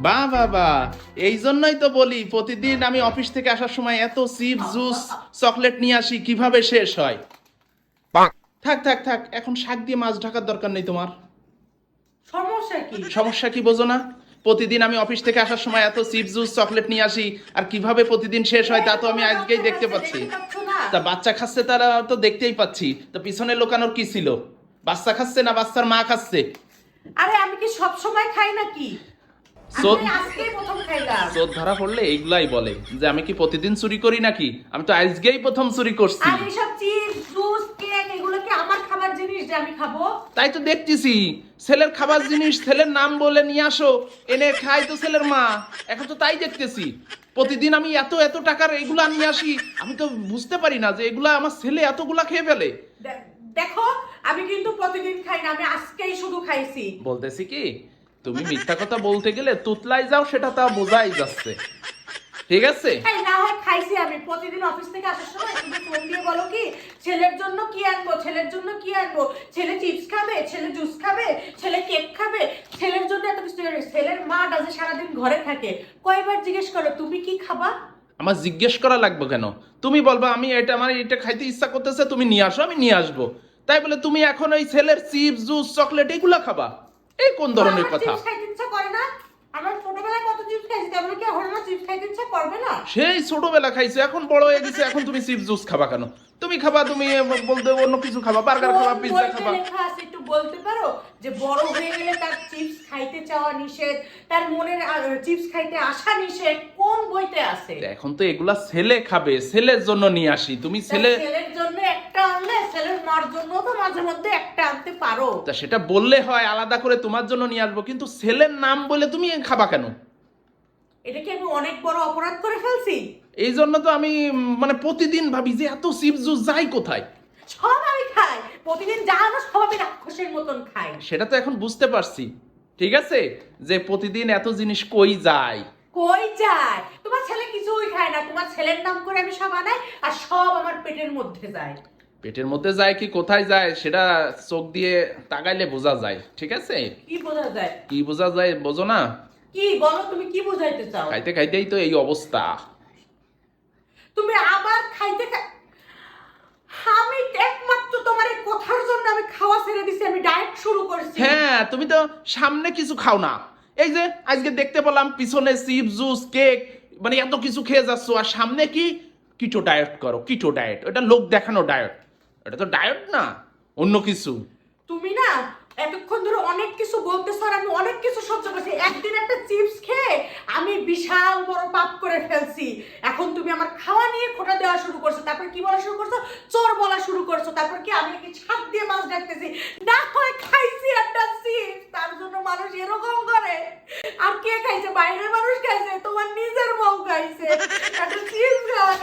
বাহ বাহ বাহ, এই জন্যই তো বলি প্রতিদিন আমি অফিস থেকে আসার সময় এত চিপস জুস চকলেট নিয়ে আসি, কিভাবে শেষ হয়। থাক থাক থাক, এখন শাক দিয়ে মাছ ঢাকার দরকার নেই তোমার। সমস্যা কি? সমস্যা কি বোঝো না? প্রতিদিন আমি অফিস থেকে আসার সময় এত চিপস জুস চকলেট নিয়ে আসি, আর কিভাবে প্রতিদিন শেষ হয় তা তো আমি আজকেই দেখতে পাচ্ছি। তা বাচ্চা খাচ্ছে তারা তো দেখতেই পাচ্ছি, তো পিছনে লোকানোর কি ছিল? বাচ্চা খাচ্ছে না বাচ্চার মা খাচ্ছে? আরে আমি কি সব সময় খাই নাকি? চোদ আমি আজকেই প্রথম খাইলাম। চোদ ধরা পড়লে এইগুলাই বলে যে আমি কি প্রতিদিন চুরি করি নাকি। আমি তো আজকেই প্রথম চুরি করছি। আর এইসব চিপস জুস কেক এগুলো কি আমার খাবার জিনিস যে আমি খাবো? তাই তো দেখতেছি, ছেলের খাবার জিনিস ছেলের নাম বলে নিয়ে আসো, এনে খাই তো ছেলের মা। এখন তো তাই দেখতেছি, প্রতিদিন আমি এত এত টাকার এগুলা নিয়ে আসি, আমি তো বুঝতে পারি না যে এগুলা আমার ছেলে এতগুলা খেয়ে ফেলে। দেখো, আমি কিন্তু প্রতিদিন খাই না, আমি আজকেই শুধু খাইছি। বলতেছি কি, তুমি মিথ্যা কথা বলতে গেলে তুতলাই যাও, সেটা তা বোঝাই যাচ্ছে। ঠিক আছে, এই না হয় খাইছি, আমি প্রতিদিন অফিস থেকে আসার সময় তুমি ফোন দিয়ে বলো কি ছেলের জন্য কি আনবো, ছেলের জন্য কি আনবো, ছেলে চিপস খাবে, ছেলে জুস খাবে, ছেলে কেক খাবে, ছেলের জন্য এত কিছু। ছেলের মাটা যে সারাদিন ঘরে থাকে, কয়বার জিজ্ঞেস করো তুমি কি খাবা? আমার জিজ্ঞেস করা লাগবে কেন? তুমি বলবা আমি এটা, আমার এটা খাইতে ইচ্ছা করতেছে, তুমি নিয়ে আসো, আমি নিয়ে আসবো। তাই বলে তুমি এখন ওই ছেলের চিপস জুস চকলেট এগুলা খাবা? এই কোন ধরনের কথা? চিপস খাইতে ইচ্ছা করে না? আমার ছোটবেলায় কত চিপস খাইছি, তাহলে কি এখন আমার চিপস খাইতে ইচ্ছা করবে না? সেই ছোটবেলা খাইছে, এখন বড় হয়ে গেছে, এখন তুমি চিপস জুস খাবা কেন? তুমি খাবা, তুমি বলতে অন্য কিছু খাবা, বার্গার খাবা, পিৎজা বইতে খাবা। লেখা আছে, একটু বলতে পারো যে বড় হয়ে গেলে তার চিপস খাইতে চাওয়া নিষেধ, তার মনের চিপস খাইতে আসা নিষেধ, কোন বইতে আছে? এখন তো এগুলা ছেলে খাবে, ছেলের জন্য নিয়ে আসি। তুমি ছেলে, ছেলের জন্য একটা আনলে ছেলের মার জন্য তো মাঝে মধ্যে একটা আনতে পারো। তা সেটা বললে হয়, আলাদা করে তোমার জন্য নিয়ে আসবো, কিন্তু ছেলের নাম বলে তুমি খাবা কেন? এটা কি আমি অনেক বড় অপরাধ করে ফেলছি? এই জন্য তো আমি মানে প্রতিদিন ভাবি যে এত চিপস জুস যাই কোথায়। সব আমি খাই, প্রতিদিন যা আনো সব আমি রাক্ষসের মতন খাই। সেটা তো এখন বুঝতে পারছি, ঠিক আছে, যে প্রতিদিন এত জিনিস কই যায়। কই যায়? তোমার ছেলে কিছুই খায় না, তোমার ছেলের নাম করে আমি সব আনাই, আর সব আমার পেটের মধ্যে যায়। পেটের মধ্যে যায় কি কোথায় যায় সেটা চোখ দিয়ে তাকাইলে বোঝা যায়, ঠিক আছে? কি বোঝা যায়? কি বোঝা যায় বোঝো না? কি বলো, তুমি কি বুঝাইতে চাও? খাইতে খাইতেই তো এই অবস্থা। তুমি আবার খাইতে আমি একমাত্র তোমার এই কথার জন্য আমি খাওয়া ছেড়ে দিছি, আমি ডায়েট শুরু করছি। হ্যাঁ, তুমি তো সামনে কিছু খাও না। এই যে আজকে দেখতে পেলাম পিছনে চিপস জুস কেক, মানে এত কিছু খেয়ে যাচ্ছ, আর সামনে কি কিটো ডায়েট করো, কিটো ডায়েট, ওটা লোক দেখানো ডায়েট। এটা তো ডায়েট না, অন্য কিছু। তুমি না এতক্ষণ ধরে অনেক কিছু বলতেছ, আর আমি অনেক কিছু সহ্য করছি। একদিন একটা চিপস খেয়ে আমি বিশাল বড় পাপ করে ফেলছি। এখন তুমি আমার খাওয়া নিয়ে খোঁটা দেওয়া শুরু করছো, তারপর কি বলা শুরু করছো? চোর বলা শুরু করছো। তারপর কি আমি কি ছাদ দিয়ে মাছ ডাকতেছি? না হয় খাইছি একটা চিপস, তার জন্য মানুষ এরকম করে? আর কে খাইছে? বাইরের মানুষ খাইছে? তোমার নিজের বউ খাইছে? একটা চিপস খাওয়া